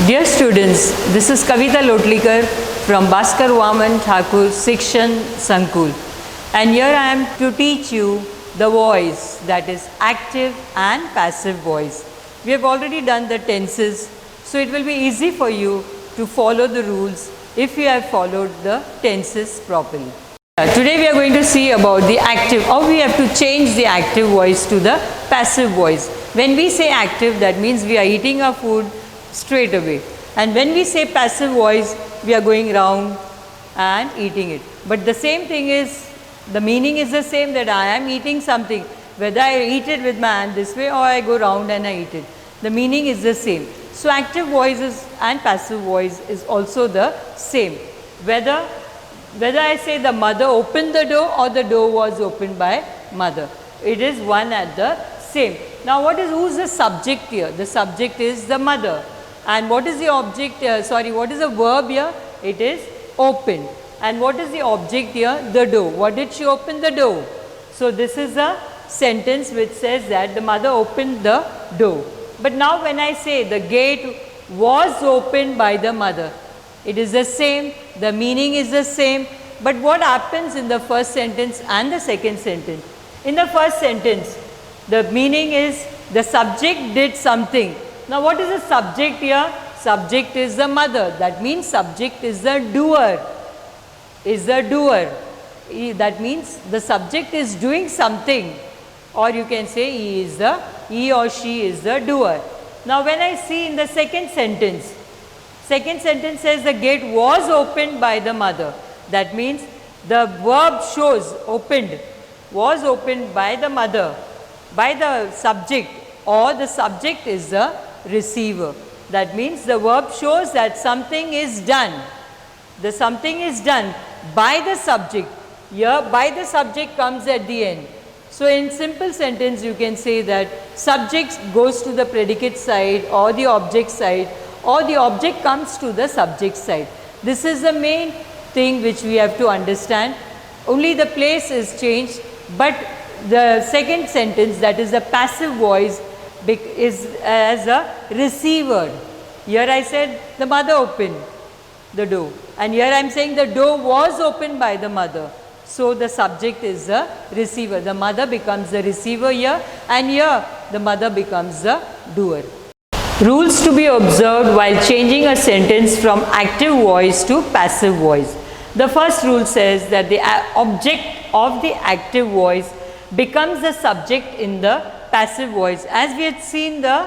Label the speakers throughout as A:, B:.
A: Dear students, this is Kavita Lotalikar from Bhaskar, Vaman, Thakur, Section Sankul. And here I am to teach you the voice, that is active and passive voice. We have already done the tenses, so it will be easy for you to follow the rules if you have followed the tenses properly. Today we are going to see about the active, how we have to change the active voice to the passive voice. When we say active, that means we are eating our food straight away. And when we say passive voice, we are going round and eating it. But the same thing is, the meaning is the same, that I am eating something. Whether I eat it with my hand this way or I go round and I eat it. The meaning is the same. So active voice and passive voice is also the same. Whether I say the mother opened the door or the door was opened by mother. It is one and the same. Now who's the subject here? The subject is the mother. And what is the object, what is the verb here? It is open. And what is the object here? The door. What did she open? The door. So this is a sentence which says that the mother opened the door. But now when I say the gate was opened by the mother, it is the same, the meaning is the same. But what happens in the first sentence and the second sentence? In the first sentence, the meaning is the subject did something. Now what is the subject here? Subject is the mother. That means subject is the doer. Is the doer. That means the subject is doing something. Or you can say he or she is the doer. Now when I see in the second sentence says the gate was opened by the mother. That means the verb shows opened, was opened by the mother, by the subject, or the subject is the receiver. That means the verb shows that something is done. The something is done by the subject. Here by the subject comes at the end. So in simple sentence you can say that subject goes to the predicate side or the object side, or the object comes to the subject side. This is the main thing which we have to understand. Only the place is changed, but the second sentence, that is the passive voice, is as a receiver. Here I said the mother opened the door, and here I am saying the door was opened by the mother. So the subject is the receiver. The mother becomes the receiver here, and here the mother becomes the doer. Rules to be observed while changing a sentence from active voice to passive voice. The first rule says that the object of the active voice becomes the subject in the passive voice, as we had seen the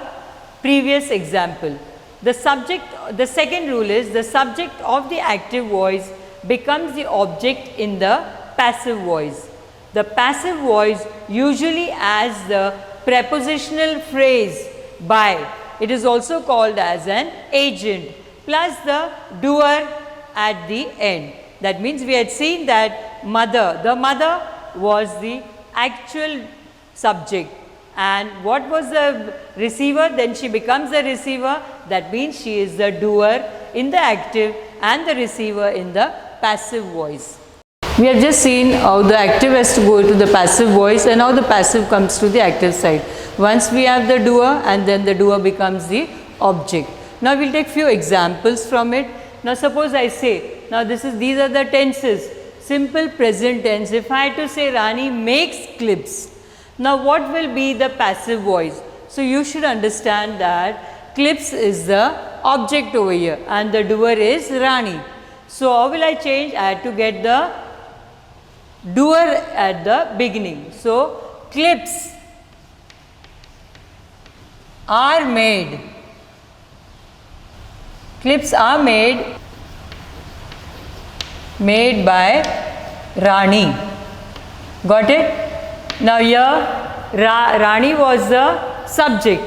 A: previous example. The second rule is the subject of the active voice becomes the object in the passive voice. The passive voice usually has the prepositional phrase by. It is also called as an agent, plus the doer at the end. That means we had seen that the mother was the actual subject, and what was the receiver? Then she becomes the receiver. That means she is the doer in the active and the receiver in the passive voice. We have just seen how the active has to go to the passive voice and how the passive comes to the active side. Once we have the doer, and then the doer becomes the object. Now we will take few examples from it. Now suppose I say, now these are the tenses. Simple present tense. If I had to say Rani makes clips, now what will be the passive voice? So you should understand that clips is the object over here and the doer is Rani. So how will I change? I had to get the doer at the beginning. So clips are made. Clips are made by Rani. Got it? Now here Rani was the subject,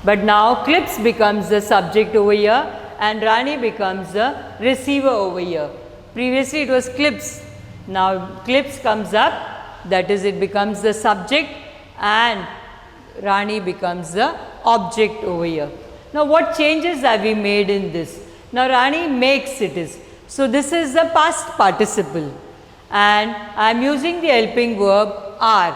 A: but now clips becomes the subject over here and Rani becomes the receiver over here. Previously it was clips. Now clips comes up, that is it becomes the subject, and Rani becomes the object over here. Now what changes have we made in this? Now Rani makes it is. So this is the past participle, and I am using the helping verb are,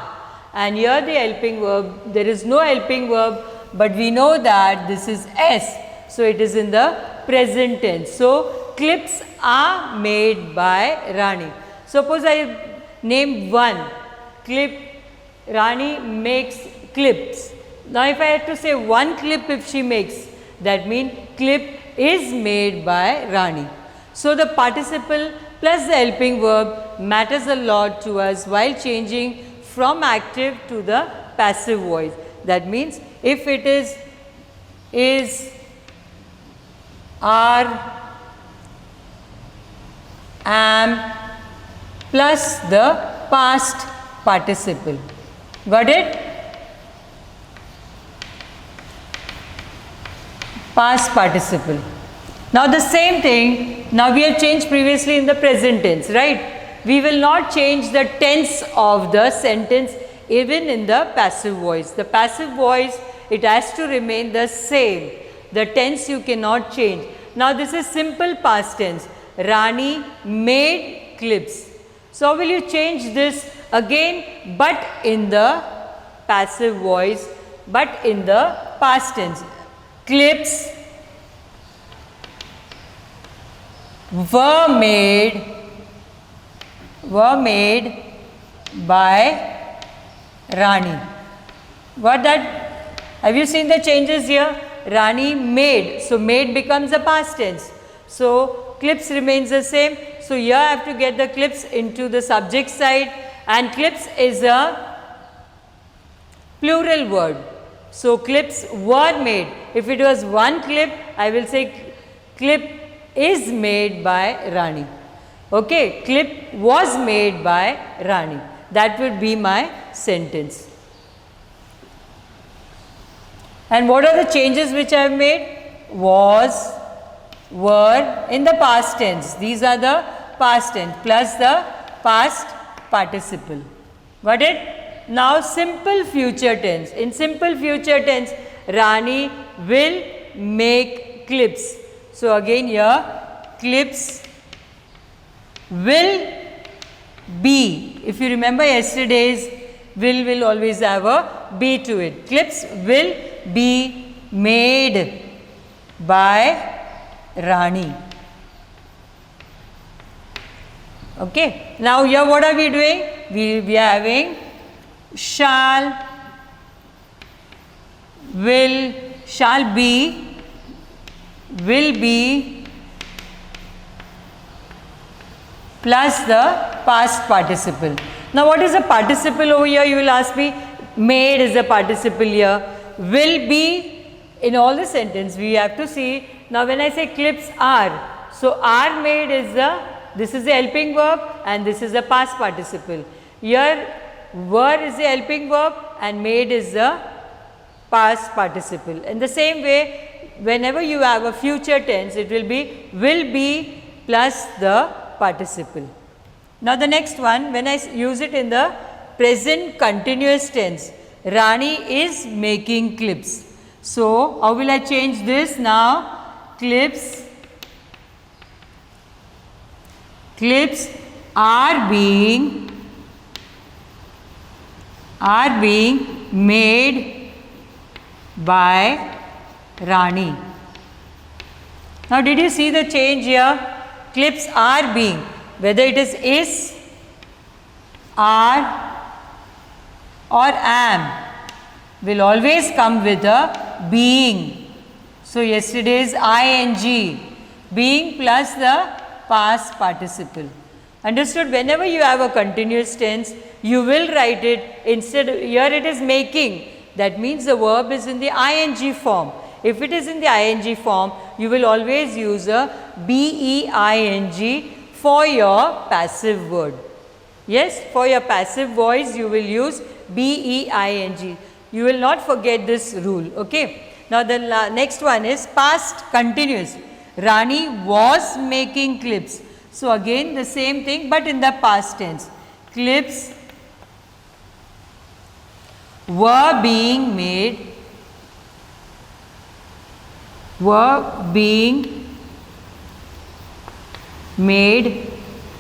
A: and here the helping verb, there is no helping verb, but we know that this is S. So it is in the present tense. So clips are made by Rani. Suppose I name one clip, Rani makes clips. Now if I had to say one clip if she makes, that means clip is made by Rani. So the participle plus the helping verb matters a lot to us while changing from active to the passive voice. That means if it is, are, am plus the past participle. Got it? Past participle. Now the same thing, now we have changed previously in the present tense, right? We will not change the tense of the sentence even in the passive voice. The passive voice, it has to remain the same. The tense you cannot change. Now this is simple past tense. Rani made clips. So how will you change this again, but in the passive voice, but in the past tense? Clips were made by Rani. Got that? Have you seen the changes here? Rani made. So made becomes a past tense. So clips remains the same. So here I have to get the clips into the subject side, and clips is a plural word. So clips were made. If it was one clip, I will say clip is made by Rani. Okay, clip was made by Rani. That would be my sentence. And what are the changes which I have made? Was, were in the past tense. These are the past tense plus the past participle. Got it? Now simple future tense. In simple future tense, Rani will make clips. So again here, clips will be. If you remember yesterday's, will always have a be to it. Clips will be made by Rani. Okay. Now here what are we doing? We are having shall, will, shall be, will be plus the past participle. Now what is a participle over here? You will ask me. Made is a participle here. Will be in all the sentence we have to see. Now when I say clips are, so are made is this is the helping verb and this is the past participle. Here were is the helping verb and made is the past participle. In the same way, whenever you have a future tense, it will be plus the participle. Now the next one, when I use it in the present continuous tense, Rani is making clips. So how will I change this now? Clips are being made by Rani. Now did you see the change here? Clips are being, whether it is, are or am, will always come with a being. So yesterday's ing, being plus the past participle. Understood? Whenever you have a continuous tense, you will write it instead of, here it is making. That means the verb is in the ing form. If it is in the ing form, you will always use a being for your passive word. Yes, for your passive voice, you will use being. You will not forget this rule. Okay. Now the next one is past continuous. Rani was making clips. So again the same thing, but in the past tense. Clips were being made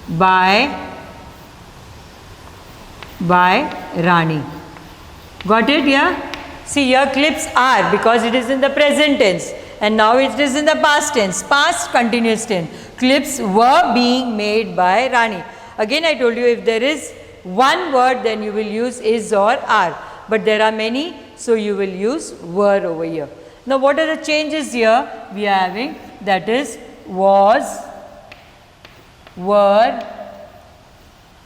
A: by Rani. Got it? Yeah. See here clips are, because it is in the present tense. and now it is in the past tense, past continuous tense. Clips were being made by Rani. Again I told you, if there is one word then you will use is or are, but there are many, so you will use were over here. Now what are the changes here? We are having, that is was, were,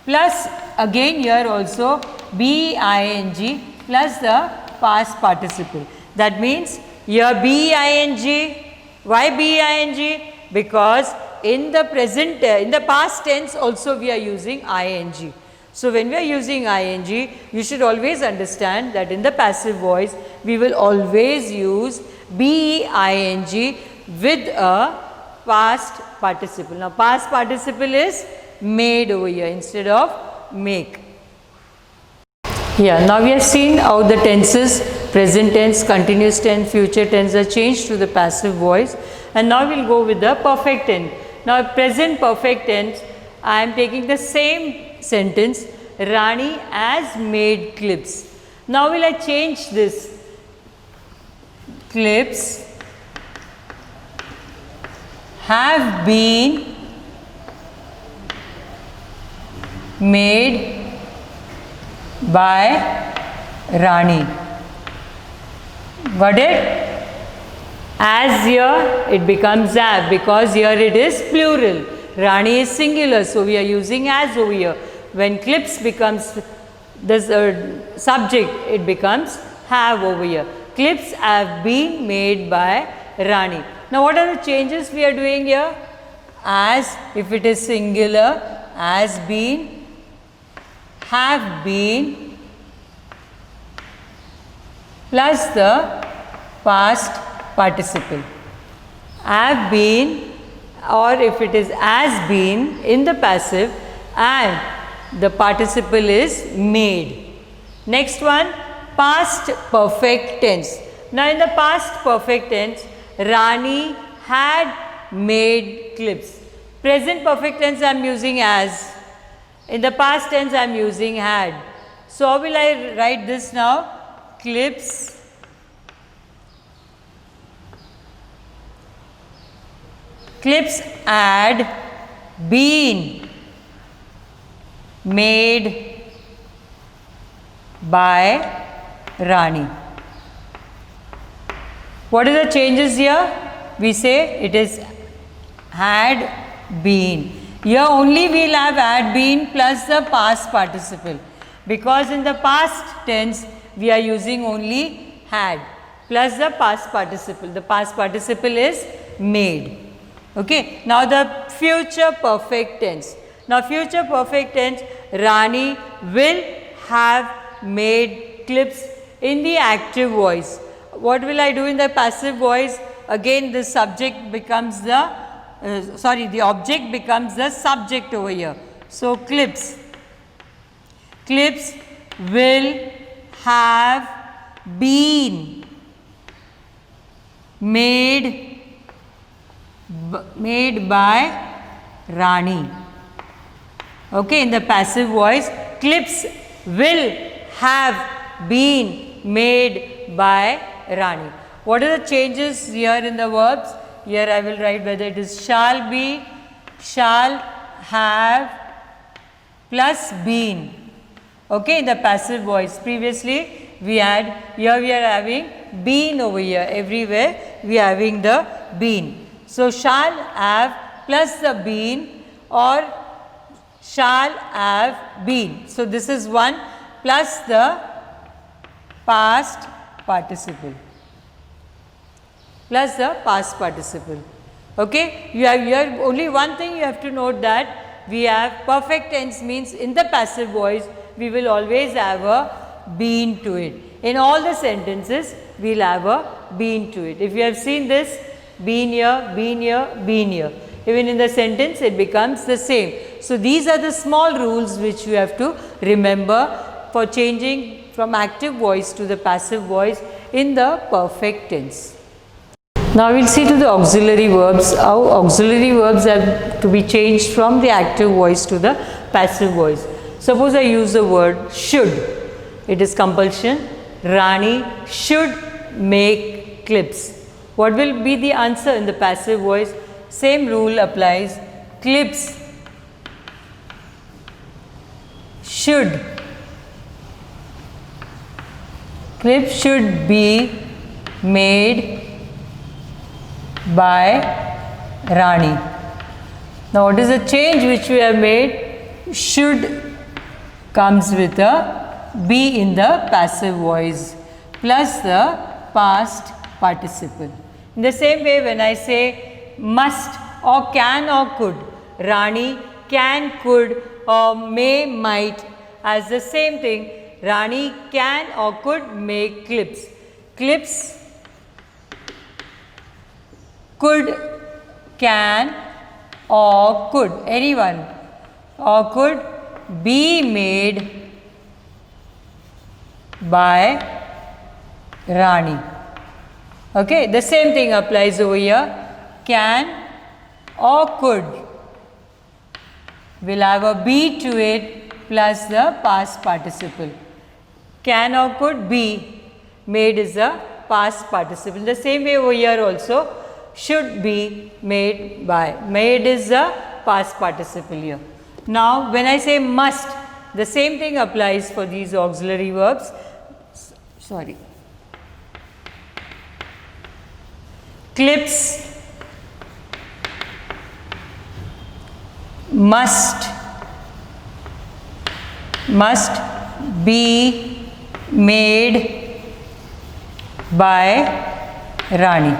A: plus again here also BING plus the past participle. That means here BING. Why BING? Because in the present, in the past tense also we are using ING. So when we are using ING, you should always understand that in the passive voice we will always use BEING with a past participle. Now past participle is made over here instead of make. Yeah, now we have seen how the tenses, present tense, continuous tense, future tense are changed to the passive voice, and now we will go with the perfect tense. Now present perfect tense, I am taking the same sentence, Rani has made clips. Now will I change this? Clips have been made by Rani. Got it? As here it becomes have, because here it is plural. Rani is singular, so we are using as over here. When clips becomes the subject, it becomes have over here. Clips have been made by Rani. Now what are the changes we are doing here? As, if it is singular, has been, have been, plus the past participle. Have been, or if it is has been in the passive, and the participle is made. Next one, past perfect tense. Now in the past perfect tense, Rani had made clips. Present perfect tense I am using as. In the past tense I am using had. So how will I write this now? Clips had been made by Rani. What are the changes here? We say it is had been. Here only we will have had been plus the past participle, because in the past tense we are using only had plus the past participle. The past participle is made. Okay. Now the future perfect tense. Now future perfect tense, Rani will have made clips in the active voice. What will I do in the passive voice? Again the subject becomes the, the object becomes the subject over here. So clips will have been made by Rani. Okay, in the passive voice, clips will have been made by Rani. What are the changes here in the verbs? Here I will write whether it is shall be, shall have plus been. Okay, in the passive voice. Previously we had, here we are having been over here. Everywhere we are having the been. So shall have plus the been, or shall have been. So this is one plus the past participle. Plus the past participle. Okay, you have here only one thing you have to note, that we have perfect tense means in the passive voice we will always have a been to it. In all the sentences we will have a been to it. If you have seen this, been here, been here, been here. Even in the sentence it becomes the same. So these are the small rules which you have to remember for changing from active voice to the passive voice in the perfect tense. Now we will see to the auxiliary verbs, how auxiliary verbs have to be changed from the active voice to the passive voice. Suppose I use the word should. It is compulsion. Rani should make clips. What will be the answer in the passive voice? Same rule applies. Clips should. Clips should be made by Rani. Now what is the change which we have made? Should comes with a be in the passive voice plus the past participle. In the same way, when I say must or can or could, Rani can, could or may, might, as the same thing, Rani can or could make clips. Clips could, can or could, anyone, or could be made by Rani. Okay, the same thing applies over here. Can or could will have a be to it plus the past participle. Can or could be made is a past participle. The same way over here also, should be made by. Made is the past participle here. Now when I say must, the same thing applies for these auxiliary verbs. Sorry. Clips must be made by Rani.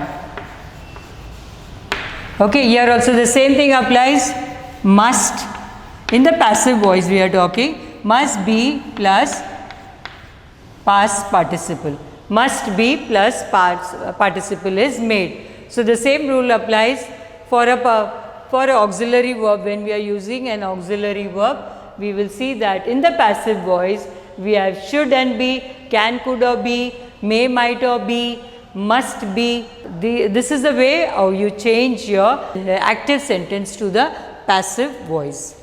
A: Okay, here also the same thing applies. Must, in the passive voice we are talking, must be plus past participle. Must be plus past participle is made. So the same rule applies for an auxiliary verb. When we are using an auxiliary verb, we will see that in the passive voice we have should and be, can, could or be, may, might or be, must be. This is the way how you change your active sentence to the passive voice.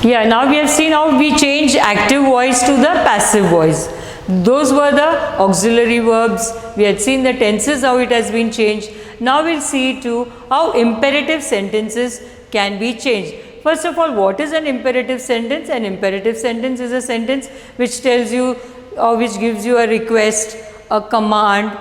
A: Yeah, now we have seen how we change active voice to the passive voice. Those were the auxiliary verbs. We had seen the tenses, how it has been changed. Now we will see to how imperative sentences can be changed. First of all, what is an imperative sentence? An imperative sentence is a sentence which tells you or which gives you a request, a command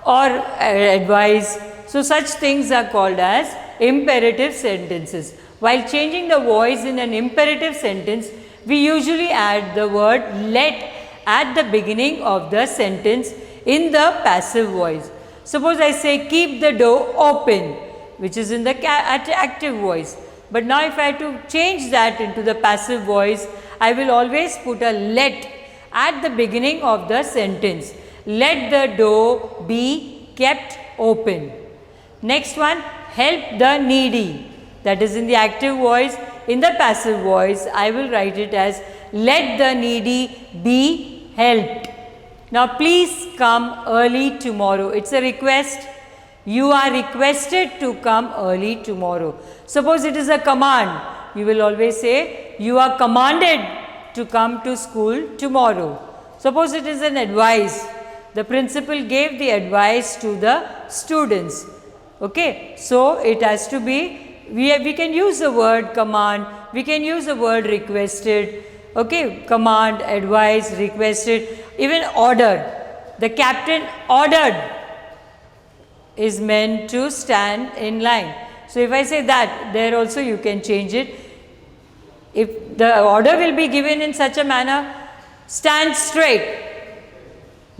A: or advice. So such things are called as imperative sentences. While changing the voice in an imperative sentence, we usually add the word let at the beginning of the sentence in the passive voice. Suppose I say keep the door open, which is in the active voice. But now if I have to change that into the passive voice, I will always put a let at the beginning of the sentence. Let the door be kept open. Next one, help the needy. That is in the active voice. In the passive voice, I will write it as let the needy be helped. Now please come early tomorrow. It's a request. You are requested to come early tomorrow. Suppose it is a command. You will always say you are commanded to come to school tomorrow. Suppose it is an advice. The principal gave the advice to the students. Okay. So it has to be, we can use the word command, we can use the word requested. Okay, command, advice, requested, even ordered. The captain ordered is meant to stand in line. So if I say that, there also you can change it. If the order will be given in such a manner, stand straight.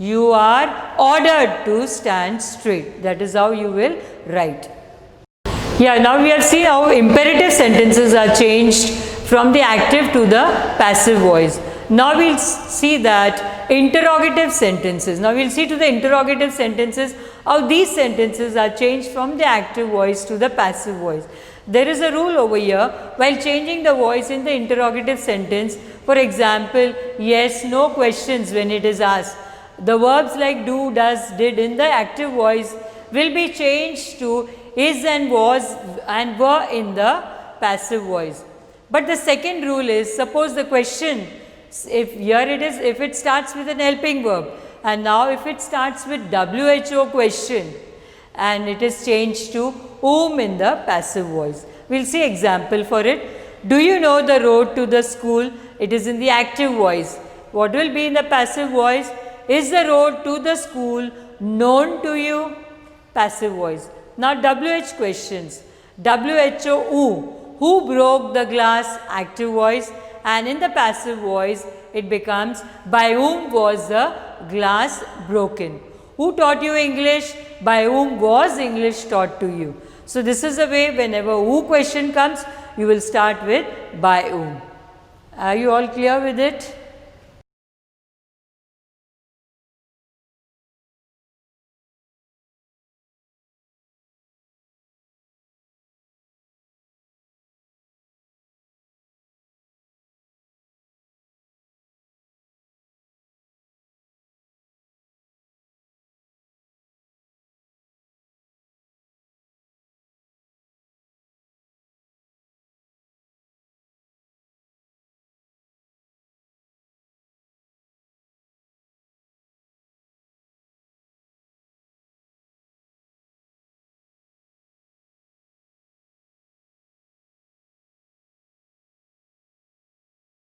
A: You are ordered to stand straight. That is how you will write. Yeah, now we have seen how imperative sentences are changed from the active to the passive voice. Now we will see that interrogative sentences. Now we will see to the interrogative sentences how these sentences are changed from the active voice to the passive voice. There is a rule over here while changing the voice in the interrogative sentence. For example, yes, no questions when it is asked. The verbs like do, does, did in the active voice will be changed to is and was and were in the passive voice. But the second rule is, suppose the question, if here it is, if it starts with an helping verb, and now if it starts with WHO question, and it is changed to whom in the passive voice. We will see example for it. Do you know the road to the school? It is in the active voice. What will be in the passive voice? Is the road to the school known to you? Passive voice. Now WH questions. WHO, who broke the glass? Active voice. And in the passive voice, it becomes by whom was the glass broken? Who taught you English? By whom was English taught to you? So this is the way whenever who question comes, you will start with by whom. Are you all clear with it?